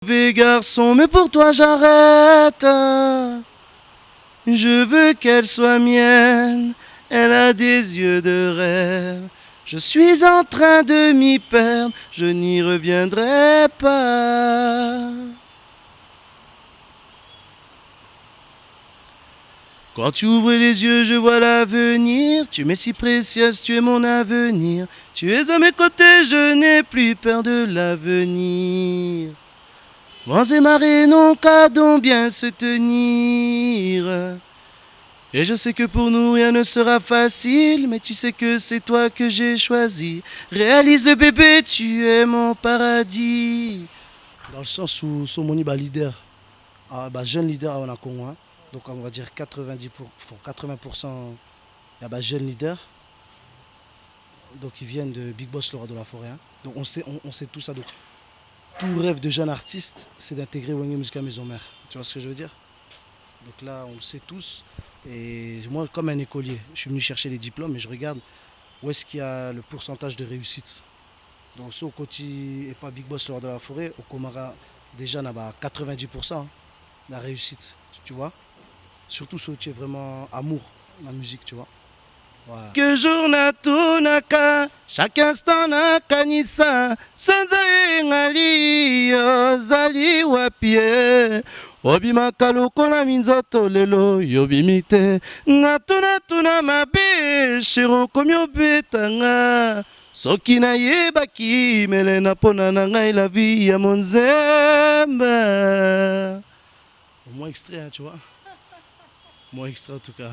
Mauvais garçon, mais pour toi j'arrête. Je veux qu'elle soit mienne. Elle a des yeux de rêve. Je suis en train de m'y perdre. Je n'y reviendrai pas. Quand tu ouvres les yeux, je vois l'avenir. Tu m'es si précieuse, tu es mon avenir. Tu es à mes côtés, je n'ai plus peur de l'avenir. Vents et marées n'ont qu'à donc bien se tenir. Et je sais que pour nous rien ne sera facile, mais tu sais que c'est toi que j'ai choisi. Réalise le bébé, tu es mon paradis. Dans le sens où Somoni est leader, jeune leader à Congo, hein. Donc on va dire 80%, il y a jeune leader. Donc ils viennent de Big Boss, le roi de la forêt, hein. Donc on sait tout ça. Donc tout rêve de jeune artiste, c'est d'intégrer Wenge Musica Maison Mère. Tu vois ce que je veux dire? Donc là, on le sait tous. Et moi, comme un écolier, je suis venu chercher les diplômes et je regarde où est-ce qu'il y a le pourcentage de réussite. Donc, ce au côté et pas Big Boss lors de la forêt, au Komara, déjà, on a 90% de la réussite, tu vois. Surtout ce qui est vraiment amour, la musique, tu vois. Voilà. Que jour na tunaka, chaque instant na kanisa, sanza engali ozali wapie. Obimaka lokola minzoto lelo yobimi te. Natuna mabe shiro komi obetanga. Soki nayebaki mele na pona na ngai la vie ya monzembe. Au moins extrait, hein, tu vois. Moins extrait en tout cas.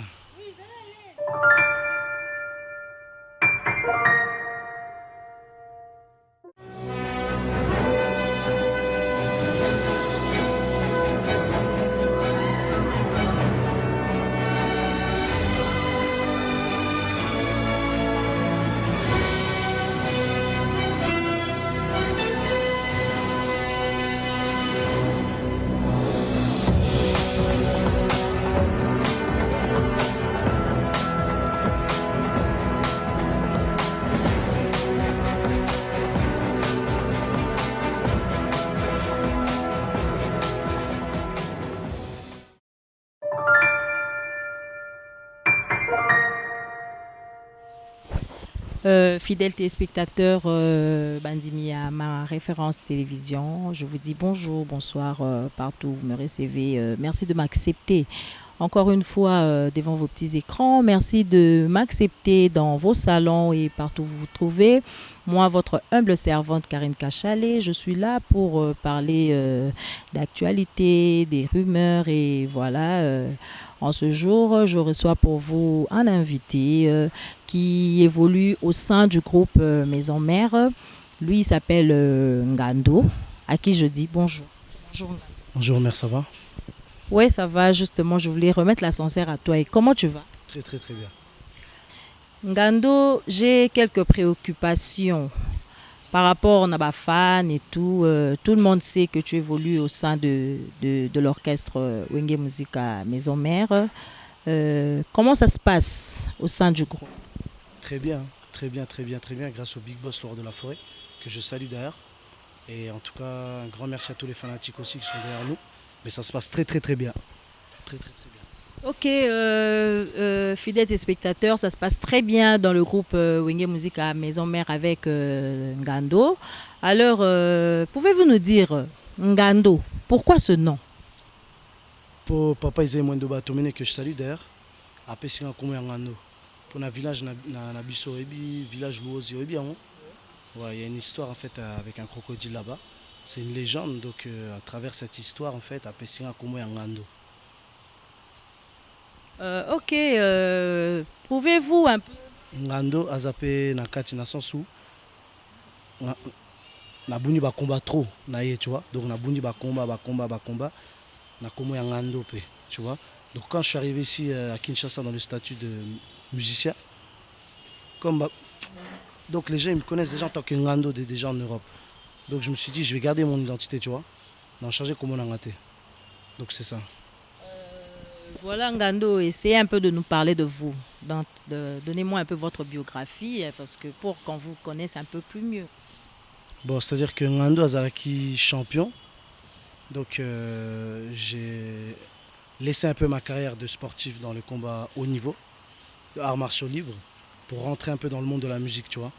Fidèles téléspectateurs, Bandimia, ma référence télévision, je vous dis bonjour, bonsoir partout où vous me recevez. Merci de m'accepter encore une fois devant vos petits écrans. Merci de m'accepter dans vos salons et partout où vous vous trouvez. Moi, votre humble servante Karine Kachalet, je suis là pour parler d'actualité, des rumeurs et voilà. En ce jour, je reçois pour vous un invité qui évolue au sein du groupe Maison Mère. Lui, il s'appelle Ngando, à qui je dis bonjour. Bonjour. Bonjour, mère, ça va? Oui, ça va, justement, je voulais remettre l'ascenseur à toi. Et comment tu vas? Très très très bien. Ngando, j'ai quelques préoccupations par rapport à ma fan et tout. Tout le monde sait que tu évolues au sein de l'orchestre Wenge Musica Maison Mère. Comment ça se passe au sein du groupe? Très bien, très bien, très bien, très bien, grâce au Big Boss lors de la forêt, que je salue d'ailleurs. Et en tout cas, un grand merci à tous les fanatiques aussi qui sont derrière nous. Mais ça se passe très très très bien. Très très très bien. Ok, fidèles téléspectateurs, ça se passe très bien dans le groupe Wenge Musica Maison Mère avec Ngando. Alors, pouvez-vous nous dire, Ngando, pourquoi ce nom? Pour papa Isaïe Mwendo Batomene que je salue d'ailleurs, après c'est un commun Ngando. Pour un village na biso village Louosi il y a une histoire en fait avec un crocodile là-bas. C'est une légende, donc à travers cette histoire en fait, après c'est un commun Ngando. Ok, pouvez-vous un peu... Ngando a zappé na kati na sensu. Na buni ba combat trop na ye, tu vois. Donc na buni ba combat na komo ya Ngando pe, tu vois. Donc quand je suis arrivé ici à Kinshasa dans le statut de musicien, comme donc les gens ils me connaissent déjà en tant que Ngando déjà en Europe. Donc je me suis dit je vais garder mon identité, tu vois. D'en changer comme on a raté. Donc c'est ça. Voilà Ngando, essayez un peu de nous parler de vous. Donnez-moi un peu votre biographie parce que pour qu'on vous connaisse un peu plus mieux. Bon, c'est-à-dire que Ngando Azaraki champion Donc j'ai laissé un peu ma carrière de sportif dans le combat haut niveau, de arts martiaux libres, pour rentrer un peu dans le monde de la musique, tu vois.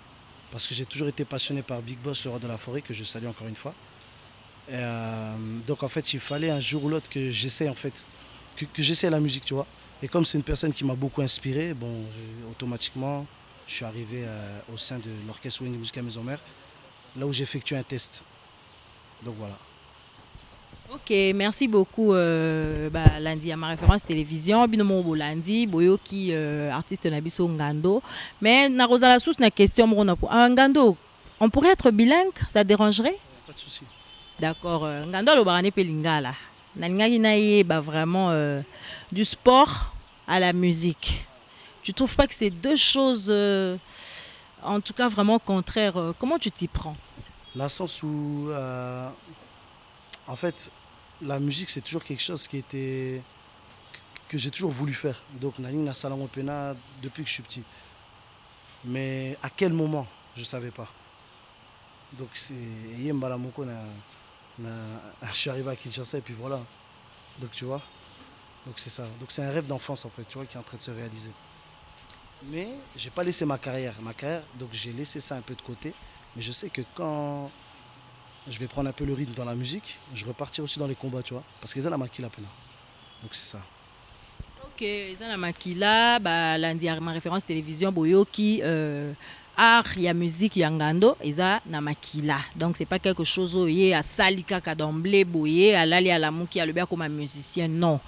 Parce que j'ai toujours été passionné par Big Boss, le roi de la forêt, que je salue encore une fois. Donc en fait, il fallait un jour ou l'autre que j'essaie en fait, que j'essaie la musique, tu vois. Et comme c'est une personne qui m'a beaucoup inspiré, bon, automatiquement, je suis arrivé au sein de l'orchestre Wing Musica Maison Mère, là où j'ai effectué un test. Donc voilà. Ok, merci beaucoup. Lundi à ma référence télévision, binomo Bolandi, Boyoki, artiste Nabiso Ngando. Mais na la source na question Ngando, on pourrait être bilingue, ça dérangerait? Pas de souci. D'accord. Ngando lo barane pe lingala. Na lingaki na ye vraiment du sport à la musique. Tu trouves pas que c'est deux choses en tout cas vraiment contraires? Comment tu t'y prends? Dans le sens où, en fait, la musique, c'est toujours quelque chose que j'ai toujours voulu faire. Donc, Naling na Salon Opena depuis que je suis petit. Mais à quel moment, je ne savais pas. Donc, c'est Yembala Moko, je suis arrivé à Kinshasa et puis voilà. Donc, tu vois, donc c'est ça. Donc, c'est un rêve d'enfance, en fait, tu vois, qui est en train de se réaliser. Mais j'ai pas laissé ma carrière. Donc j'ai laissé ça un peu de côté. Mais je sais que quand je vais prendre un peu le rythme dans la musique, je repartirai aussi dans les combats, tu vois. Parce que c'est la maquille la peine. Donc c'est ça. Ok, ça na makila, lundi à ma référence télévision Boyoki, art, il y a musique, il y a ngando, et ça na makila. Donc c'est pas quelque chose où il y a salika d'emblée, boye, à l'ali à la mouki, à le bien comme un musicien, non.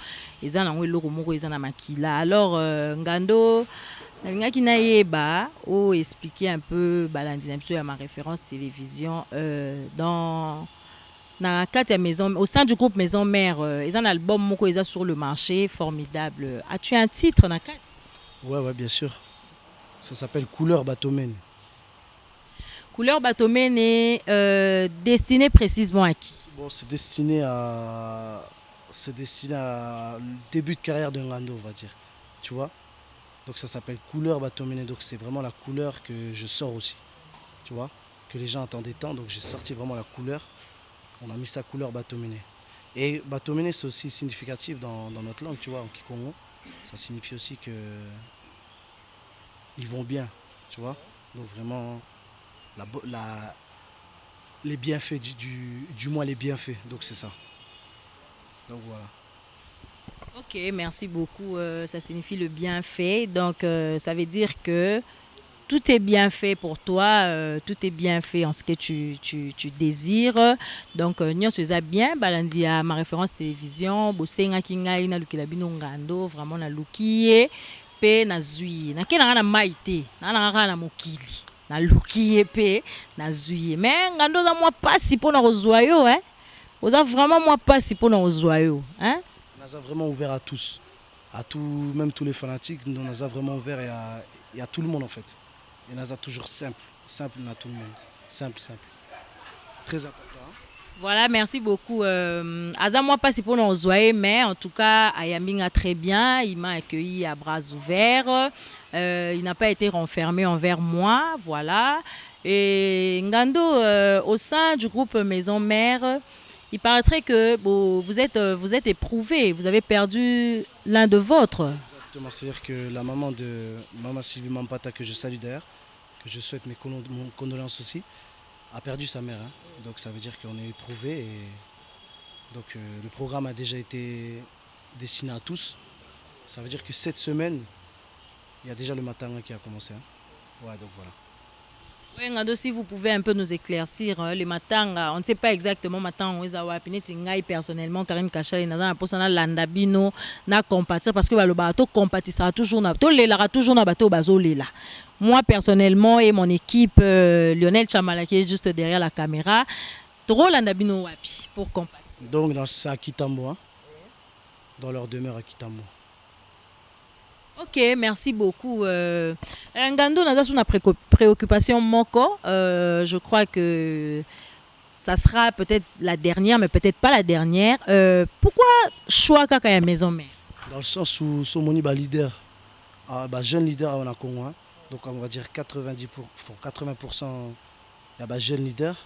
Et ça na welo komoko, et ça na makila. Alors ngando, nalingaki na yeba, ou expliquer un peu, lundi à ma référence télévision, dans na kati ya maison au sein du groupe Maison Mère ils ont un album moko eza sur le marché formidable. As-tu un titre na kati? Ouais, bien sûr. Ça s'appelle Couleur Batomène. Couleur Batomène est destiné précisément à qui? Bon, c'est destiné à le début de carrière de Ngando, on va dire. Tu vois. Donc ça s'appelle Couleur Batomène. Donc c'est vraiment la couleur que je sors aussi. Tu vois. Que les gens attendaient tant. Donc j'ai sorti vraiment la couleur. On a mis sa couleur Batomene. Et Batomene, c'est aussi significatif dans notre langue, tu vois, en Kikongo. Ça signifie aussi que ils vont bien, tu vois. Donc vraiment, les bienfaits, du moins les bienfaits. Donc c'est ça. Donc voilà. Ok, merci beaucoup. Ça signifie le bienfait. Donc ça veut dire que tout est bien fait pour toi, tout est bien fait en ce que tu désires. Donc, nous sommes bien, balandi à ma référence télévision, bosenga kingai na lukila bino ngando, vraiment na lukiye, pe na zui. Na kena na maite, na mokili. Na lukiye pe na zui. Mais ngando za moi pas si pour na rozoyo, hein. Vous avez vraiment moi pas si pour na rozoyo, hein. On a vraiment ouvert à tous, à tout, même tous les fanatiques. On a vraiment ouvert et à tout le monde en fait. Et Naza toujours simple, simple à tout le monde. Simple. Très important. Voilà, merci beaucoup. Aza, moi, pas si pour nous zoyer, mais en tout cas, Ayambing a très bien. Il m'a accueilli à bras ouverts. Il n'a pas été renfermé envers moi. Voilà. Et Ngando, au sein du groupe Maison Mère, il paraîtrait que bon, vous êtes éprouvé. Vous avez perdu l'un de vôtres. Exactement. C'est-à-dire que la maman de Maman Sylvie Mampata, que je salue d'ailleurs, que je souhaite mes condoléances aussi, a perdu sa mère. Hein. Donc ça veut dire qu'on est éprouvé. Et donc le programme a déjà été destiné à tous. Ça veut dire que cette semaine, il y a déjà le matin qui a commencé. Hein. Ouais, donc voilà. Oui, Ngado, si vous pouvez un peu nous éclaircir, les matanga, on ne sait pas exactement matin où ils ont personnellement, Karine Kachal, na posana landabino, na compatir, parce que le bateau compatissera toujours, na to lela toujours na bateau bazo lela. Moi personnellement et mon équipe, Lionel Chamala qui est juste derrière la caméra, trop landabino wapi pour compatir. Donc c'est à Kitambo, hein, dans leur demeure à Kitambo. Ok, merci beaucoup. Ngando, nous avons une préoccupation moko. Je crois que ça sera peut-être la dernière, mais peut-être pas la dernière. Pourquoi choix kaka ya maison mère? Dans le sens où Somoni est leader, jeune leader en Congo. Hein. Donc on va dire 80%, il y a jeune leader.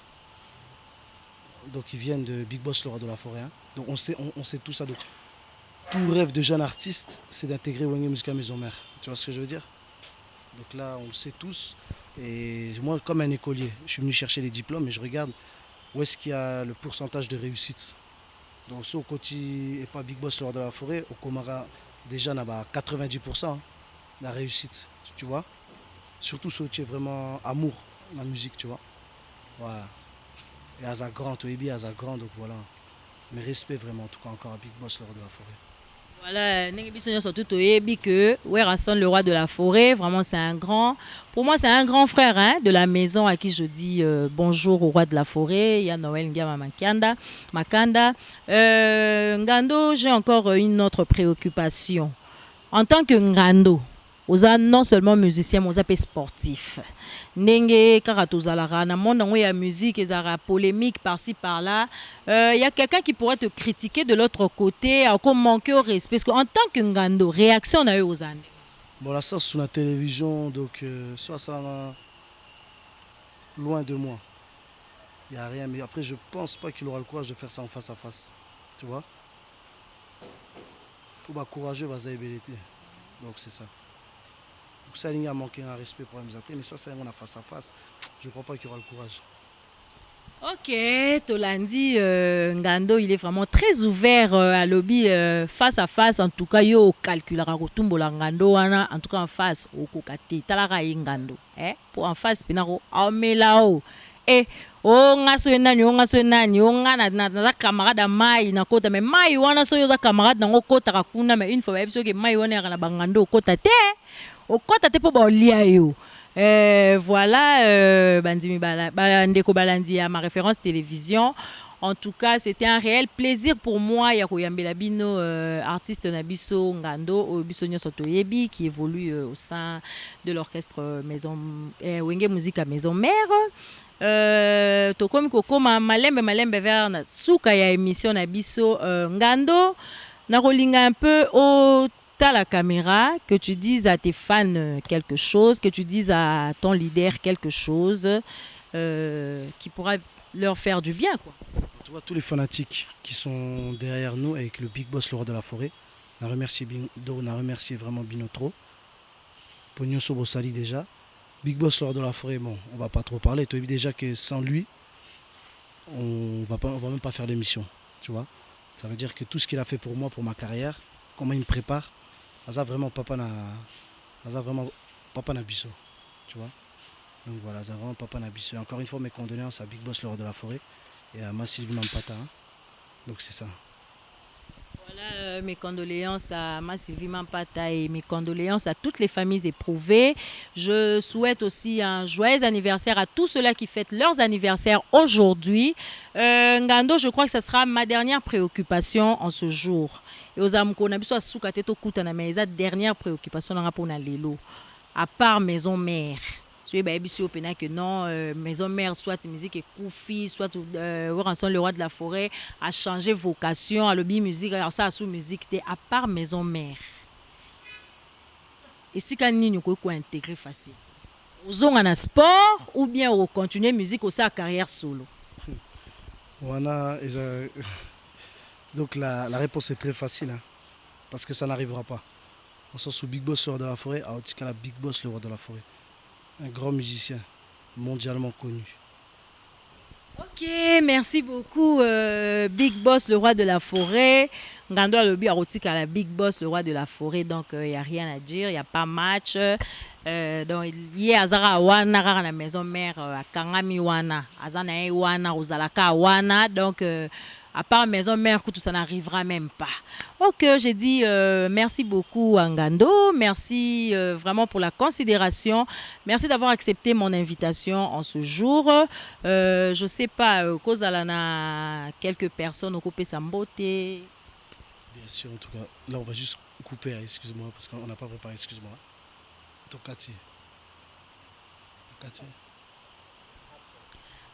donc ils viennent de Big Boss, le roi de la forêt. Hein. Donc on sait tout ça. Donc tout rêve de jeune artiste, c'est d'intégrer Wenge Musica Maison Mère. Tu vois ce que je veux dire? Donc là, on le sait tous. Et moi, comme un écolier, je suis venu chercher les diplômes et je regarde où est-ce qu'il y a le pourcentage de réussite. Donc, si au côté et pas Big Boss lors de la forêt, au Comara, déjà, on a 90% de la réussite, tu vois. Surtout si tu es vraiment amour, la musique, tu vois. Voilà. Et à sa grande, au Ebi, à sa grande, donc voilà. Mais respect vraiment, en tout cas, encore à Big Boss lors de la forêt. Voilà, surtout que Werason, le roi de la forêt, vraiment c'est un grand, pour moi c'est un grand frère hein, de la maison à qui je dis bonjour au roi de la forêt, il y a Noël Ngama Makanda. Ngando, j'ai encore une autre préoccupation. En tant que Ngando, vous êtes non seulement musicien, mais vous êtes sportif. Ndenge kaka tozalara na monde où il y a musique et zara polémique par-ci par-là, il y a quelqu'un qui pourrait te critiquer de l'autre côté, encore manquer au respect parce qu'en tant que Ngando, réaction on a eu aux années. Bon là ça sur la télévision donc soit ça loin de moi. Il n'y a rien mais après je pense pas qu'il aura le courage de faire ça en face à face. Tu vois? Faut pas courageux va zébélité. Donc c'est ça. Donc ça il y a manqué un respect pour la musique mais soit ça on a face à face, je crois pas qu'il aura le courage. Ok, Tolandi Ngando, il est vraiment très ouvert à lobby face à face. En tout cas, yo calculera rotumbo la Ngando wana. En tout cas, en face, au kokate, talara Ngando. Pour en face, penaro amelao. O ngaso nani, o ngana na camarade mai na kota mais mai wana so yo za camarade na kota kakuna mais une fois biso ke mai wana na bangando kota te. O kota te po ba lia yo. Voilà, Bandimi Ndeko Balandi à ma référence télévision. En tout cas, c'était un réel plaisir pour moi. Yako Yambela Bino, artiste Nabiso Ngando, Bisonyo Sotoyebi, qui évolue au sein de l'orchestre Maison Wenge Musique à Maison Mère. Tokomi Kokoma Malembe vers Souka ya émission Nabiso Ngando. Narolinga un peu au la caméra, que tu dises à tes fans quelque chose, que tu dises à ton leader quelque chose qui pourra leur faire du bien. Quoi. Tu vois, tous les fanatiques qui sont derrière nous avec le Big Boss, le roi de la forêt, on a remercié vraiment Binotro. Pognon Sobosali déjà. Big Boss, le roi de la forêt, bon, on va pas trop parler. Tu as vu déjà que sans lui, on va même pas faire l'émission. Tu vois, ça veut dire que tout ce qu'il a fait pour moi, pour ma carrière, comment il me prépare, Aza vraiment papa na biso, tu vois. Donc voilà, Aza vraiment papa na biso. Et encore une fois mes condoléances à Big Boss le roi de la forêt et à ma Sylvie Mampata. Hein. Donc c'est ça. Voilà mes condoléances à ma Sylvie Mampata et mes condoléances à toutes les familles éprouvées. Je souhaite aussi un joyeux anniversaire à tous ceux-là qui fêtent leurs anniversaires aujourd'hui. Ngando, je crois que ce sera ma dernière préoccupation en ce jour. Et aux amis qu'on a besoin de soukater to kutana mais la dernière préoccupation dans pour na lelo à part maison mère. Tu es baby sur pena que non maison mère soit musique et koufi soit rançon le roi de la forêt a changé vocation à lobby musique alors ça sous musique t'es à part maison mère. Et si quand ni ko intégrer facile. Aux on sport ou bien au continuer musique au sa carrière solo. Voilà, donc la réponse est très facile, hein, parce que ça n'arrivera pas. On sent sous Big Boss le roi de la forêt, à Otikala Big Boss le roi de la forêt. Un grand musicien, mondialement connu. Ok, merci beaucoup Big Boss le roi de la forêt. Ngando Alobi à Otikala Big Boss le roi de la forêt, donc il n'y a rien à dire, il n'y a pas match. Donc il y a Azara Wana à la maison mère à Kangami Wana, Azana Wana, Ozalaka Wana, donc à part maison mère, tout ça n'arrivera même pas. Ok, j'ai dit merci beaucoup Ngando, merci vraiment pour la considération, merci d'avoir accepté mon invitation en ce jour. Je sais pas, Kozalana, quelques personnes occupées sa beauté. Bien sûr, en tout cas, là on va juste couper, excuse-moi, parce qu'on n'a pas préparé, excuse-moi. Tokati.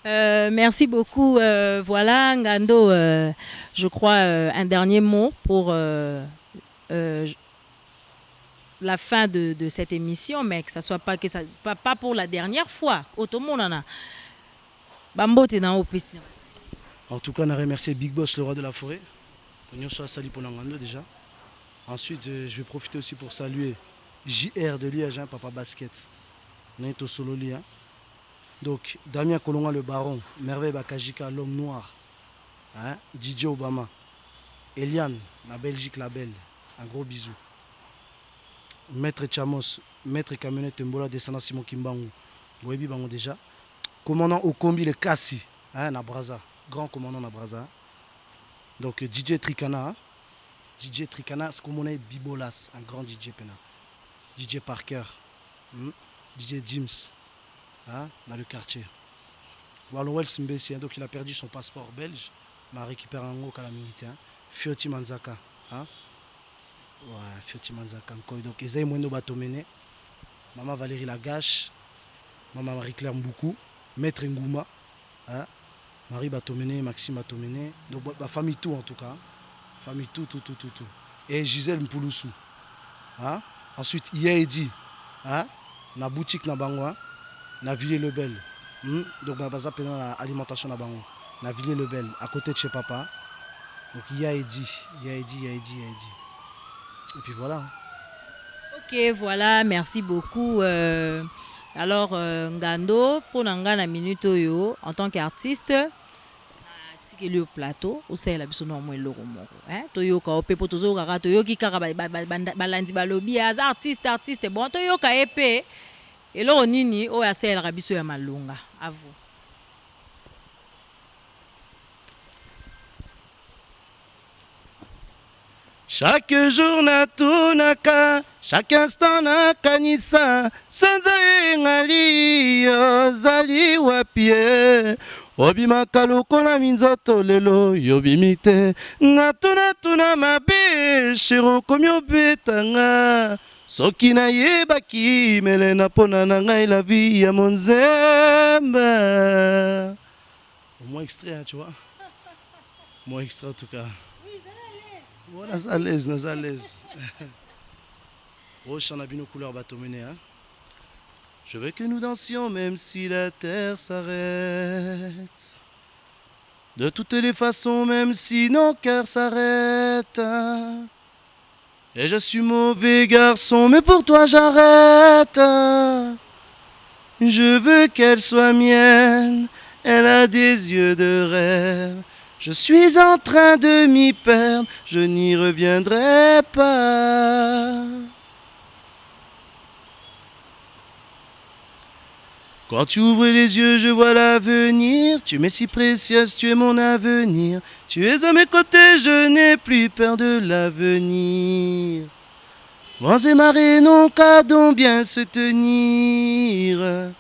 Merci beaucoup. Voilà, Ngando, je crois un dernier mot pour la fin de cette émission, mais que ça soit pas pour la dernière fois. Bambote na opisi. En tout cas, on a remercié Big Boss, le roi de la forêt. On soit sali pour Nangando déjà. Ensuite, je vais profiter aussi pour saluer JR de Liège, hein, Papa Basket. On est au solo hein. Donc, Damien Kolonga, le baron. Merveille Bakajika, l'homme noir. Hein, DJ Obama. Eliane, la Belgique, la belle. Un gros bisou. Maître Chamos, Maître Camionnette Mbola, descendant Simon Kimbangu. Webi Bango déjà. Commandant Okombi, le Kassi. Hein, Nabraza. Grand commandant Nabraza. Donc, DJ Tricana. Hein. DJ Tricana, c'est comme on est Bibolas, un grand DJ Pena. DJ Parker, DJ Dims, hein, dans le quartier. Walowel Simbesi, donc il a perdu son passeport belge, mais a récupéré un mot à la militaire. Hein. Fioti Manzaka. Hein. Ouais, Fioti Manzaka. Donc, Ezaï Mwendo Batomene, Maman Valérie Lagache, Maman Marie-Claire Mboukou, Maître Ngouma, hein, Marie Batomene, Maxime Batomene, donc la famille tout en tout cas. Hein. Famille tout. Et Gisèle Mpouloussou. Hein? Ensuite, Yaedi. Hein? Na boutique na bango. Hein? Na Villiers-le-Bel. Donc, baza pendant l'alimentation na bango. Na Villiers-le-Bel, à côté de chez papa. Donc, Yaedi. Et puis voilà. Ok, voilà, merci beaucoup. Alors, Ngando, pour Nangana Minute Oyo, en tant qu'artiste, au plateau au sel biso no mo eloko moko toyoka opepo tozokaka toyoki kaka balandi balobi aza artiste bon toyoka epe eloko nini oyo asalelaka biso ya malonga à vous. Chaque jour natunaka, chaque instant nakanisa, sanza engali ozali wapie. Obimaka lokola minzoto lelo yobimi te. Natuna mabe shiro komi obetanga. Soki nayebaki mele napona na ngai la vie ya monzemba. Au moins extrait, hein, tu vois. Moins extrait en tout cas. Oh, à l'aise. Oh, chanabino couleur batomene, hein. Je veux que nous dansions même si la terre s'arrête. De toutes les façons, même si nos cœurs s'arrêtent. Et je suis mauvais garçon, mais pour toi j'arrête. Je veux qu'elle soit mienne, elle a des yeux de rêve. Je suis en train de m'y perdre, je n'y reviendrai pas. Quand tu ouvres les yeux, je vois l'avenir. Tu m'es si précieuse, tu es mon avenir. Tu es à mes côtés, je n'ai plus peur de l'avenir. Vents et marées n'ont qu'à donc bien se tenir.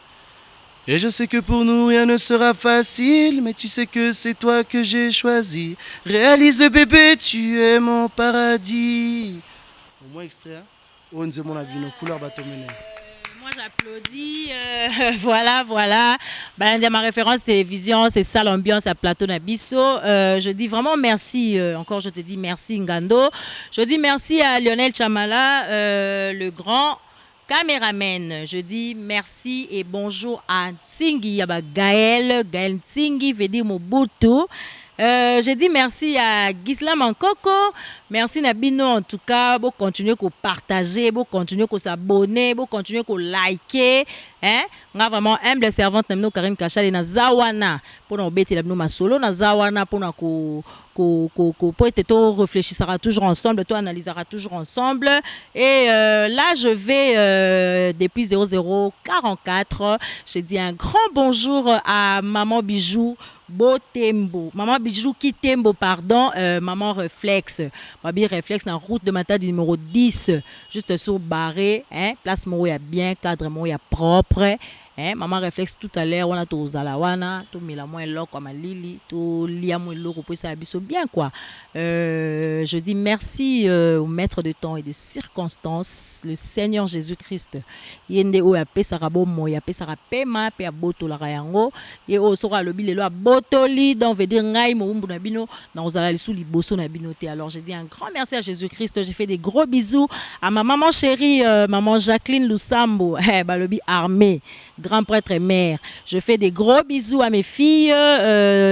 Et je sais que pour nous rien ne sera facile, mais tu sais que c'est toi que j'ai choisi. Réalise le bébé, tu es mon paradis. Au moins extrait, hein? On dit mon avis, nos couleurs bateau-mené. Moi j'applaudis, voilà. Ma référence télévision, c'est ça l'ambiance à Plateau Nabisso. Je dis vraiment merci, encore je te dis merci Ngando. Je dis merci à Lionel Chamala, le grand caméraman. Je dis merci et bonjour à Tsingi Yaba Gaël Tsingi, veut dire Mobutu. Je dis merci à Gisela Mankoko. Merci Nabino en tout cas. Vous continuez à partager, vous continuez à s'abonner, vous continuez à liker. Hein? On a vraiment humble servante Namino Karine Kachale na Zawana pour nous bêter la ma solo na Zawana pour nous pour être réfléchissera toujours ensemble, toi analysera toujours ensemble. Et là je vais depuis 0044. Je dis un grand bonjour à Maman Bijou Botembo, Maman Bijou Kitembo, pardon, Maman Réflexe. Babi Réflexe dans route de Matadi numéro 10, juste sur Barré, hein, place Moya bien, cadre Moya propre. Hein, Maman Réflexe tout à l'heure, on a tout Zalawana, tout Milamon et Loko Malili, tout Liamou et Loko pour ça bien quoi. Je dis merci au maître de temps et de circonstances, le Seigneur Jésus-Christ. Yende o ya pesa rabo moya pesa rapema pe aboto la rayango et o sora lobi le lo abotoli donc veut dire ngai mo umbu na bino na ozala sous liboso na bino te. Alors je dis un grand merci à Jésus-Christ. J'ai fait des gros bisous à ma maman chérie, maman Jacqueline Lusambo, balobi armée. grand prêtre mère. Je fais des gros bisous à mes filles,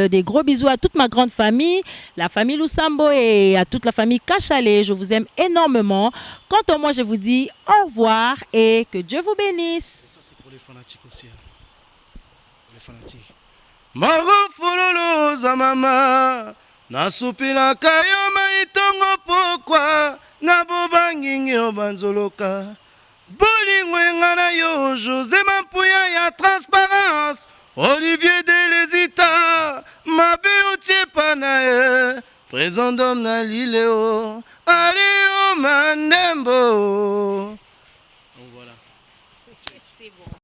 des gros bisous à toute ma grande famille, la famille Lusambo et à toute la famille Kachale. Je vous aime énormément. Quant à moi, je vous dis au revoir et que Dieu vous bénisse. Ça, c'est pour les fanatiques aussi. Hein. Les fanatiques. Marofololo za mama nasupilaka yo maitongo pokwa na bobangingi yo banzoloka bolingwenga na yo José Mampuya ya transparence Olivier Delezita mabe otie pa na ye présent d'homme na lileo Aleo Mandembo. Donc voilà. C'est bon.